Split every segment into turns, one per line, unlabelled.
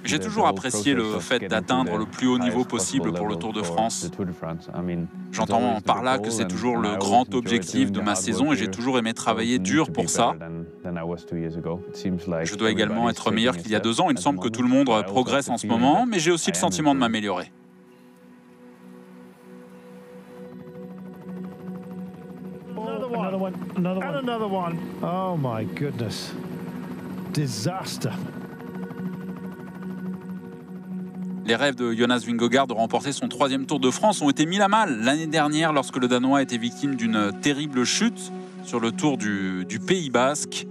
J'ai toujours apprécié le fait d'atteindre le plus haut niveau possible pour le Tour de France. J'entends par là que c'est toujours le grand objectif de ma saison et j'ai toujours aimé travailler dur pour ça. Je dois également être meilleur qu'il y a 2 ans. Il me semble que tout le monde progresse en ce moment, mais j'ai aussi le sentiment de m'améliorer.
Another one. Oh my goodness. Disaster.
Les rêves de Jonas Vingegaard de remporter son 3e Tour de France ont été mis à mal l'année dernière lorsque le Danois était victime d'une terrible chute sur le Tour du Pays Basque.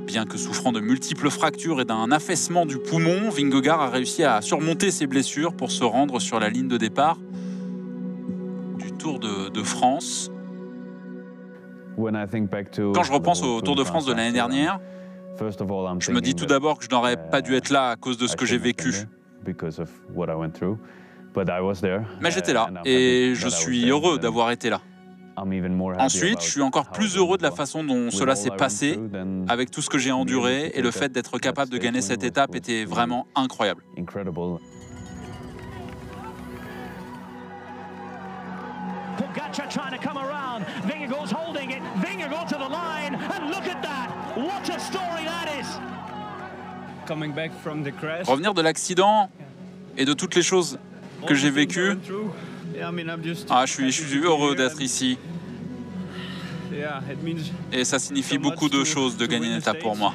Bien que souffrant de multiples fractures et d'un affaissement du poumon, Vingegaard a réussi à surmonter ses blessures pour se rendre sur la ligne de départ du Tour de France. Quand je repense au Tour de France de l'année dernière, je me dis tout d'abord que je n'aurais pas dû être là à cause de ce que j'ai vécu. Mais j'étais là et je suis heureux d'avoir été là. Ensuite, je suis encore plus heureux de la façon dont cela s'est passé, avec tout ce que j'ai enduré, et le fait d'être capable de gagner cette étape était vraiment incroyable.
Pogacar trying to come around. Vingegaard's holding it. Vingegaard to the line, and look at that! What a story that is!
Coming back from the crash.
Revenir de l'accident et de toutes les choses que j'ai vécues. Je suis heureux d'être ici. Et ça signifie beaucoup de choses de gagner une étape pour moi.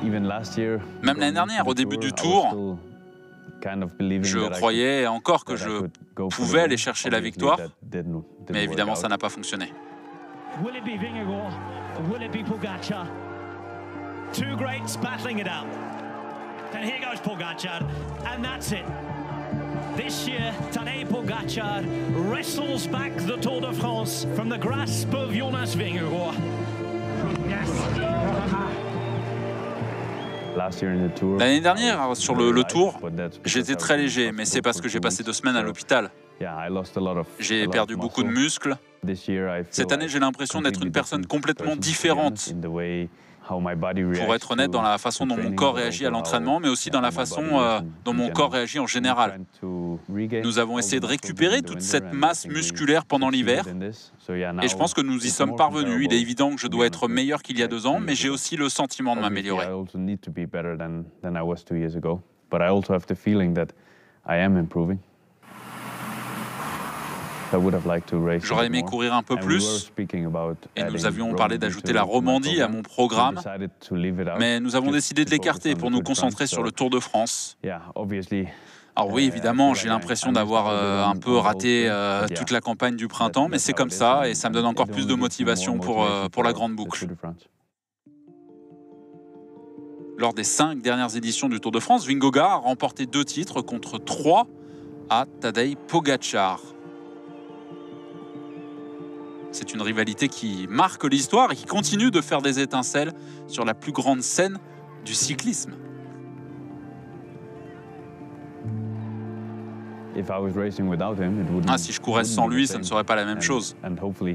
Même l'année dernière, au début du Tour, je croyais encore que je pouvais aller chercher la victoire, mais évidemment, ça n'a pas fonctionné.
Will it be Vingegaard? Will it be Pogacar? Two greats battling it out. And here goes Pogacar, and that's it. This year, Tadej Pogacar wrestles back the Tour de France from the grasp of Jonas Vingegaard.
L'année dernière, sur le Tour, j'étais très léger, mais c'est parce que j'ai passé 2 semaines à l'hôpital. J'ai perdu beaucoup de muscles. Cette année, j'ai l'impression d'être une personne complètement différente. Pour être honnête, dans la façon dont mon corps réagit à l'entraînement, mais aussi dans la façon dont mon corps réagit en général. Nous avons essayé de récupérer toute cette masse musculaire pendant l'hiver, et je pense que nous y sommes parvenus. Il est évident que je dois être meilleur qu'il y a 2 ans, mais j'ai aussi le sentiment de m'améliorer. J'aurais aimé courir un peu plus, et nous avions parlé d'ajouter la Romandie à mon programme, mais nous avons décidé de l'écarter pour nous concentrer sur le Tour de France. Alors oui, évidemment, j'ai l'impression d'avoir un peu raté toute la campagne du printemps, mais c'est comme ça, et ça me donne encore plus de motivation pour la grande boucle. Lors des 5 dernières éditions du Tour de France, Vingegaard a remporté 2 titres contre 3 à Tadej Pogacar. C'est une rivalité qui marque l'histoire et qui continue de faire des étincelles sur la plus grande scène du cyclisme. Si je courais sans lui, ça ne serait pas la même chose.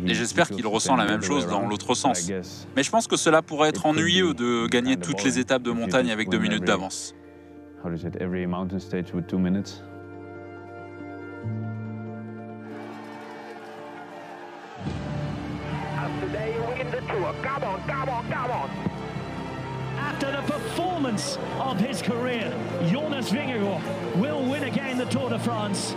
Et j'espère qu'il ressent la même chose dans l'autre sens. Mais je pense que cela pourrait être ennuyeux de gagner toutes les étapes de montagne avec 2 minutes d'avance.
After the performance of his career, Jonas Vingegaard will win again the Tour de France.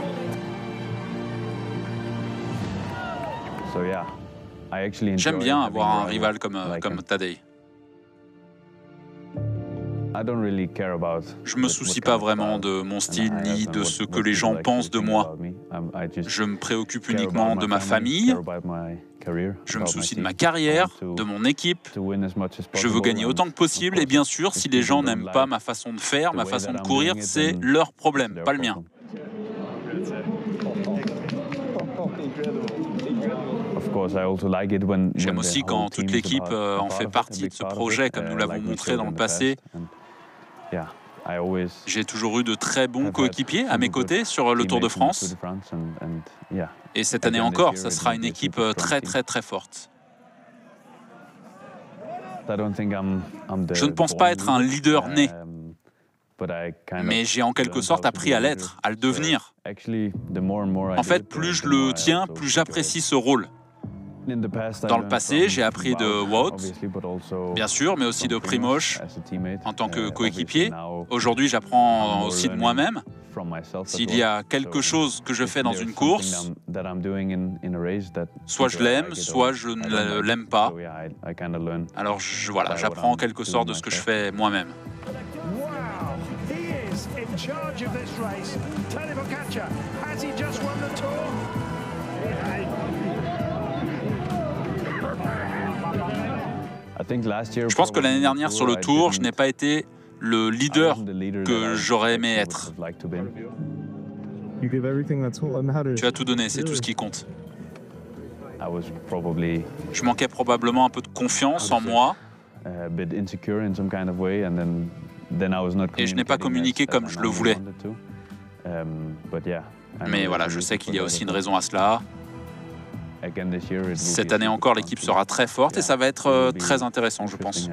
J'aime bien avoir un rival comme Tadej. Je ne me soucie pas vraiment de mon style ni de ce que les gens pensent de moi. Je me préoccupe uniquement de ma famille. Je me soucie de ma carrière, de mon équipe. Je veux gagner autant que possible. Et bien sûr, si les gens n'aiment pas ma façon de faire, ma façon de courir, c'est leur problème, pas le mien. J'aime aussi quand toute l'équipe en fait partie de ce projet, comme nous l'avons montré dans le passé. J'ai toujours eu de très bons coéquipiers à mes côtés sur le Tour de France. Et cette année encore, ça sera une équipe très très très forte. Je ne pense pas être un leader né, mais j'ai en quelque sorte appris à l'être, à le devenir. En fait, plus je le tiens, plus j'apprécie ce rôle. Dans le passé, j'ai appris de Wout, bien sûr, mais aussi de Primož en tant que coéquipier. Aujourd'hui, j'apprends aussi de moi-même. S'il y a quelque chose que je fais dans une course, soit je l'aime, soit je ne l'aime pas. Alors voilà, j'apprends en quelque sorte de ce que je fais moi-même. Je pense que l'année dernière sur le Tour, je n'ai pas été le leader que j'aurais aimé être. Tu as tout donné, c'est tout ce qui compte. Je manquais probablement un peu de confiance en moi. Et je n'ai pas communiqué comme je le voulais. Mais voilà, je sais qu'il y a aussi une raison à cela. Cette année encore, l'équipe sera très forte et ça va être très intéressant, je pense.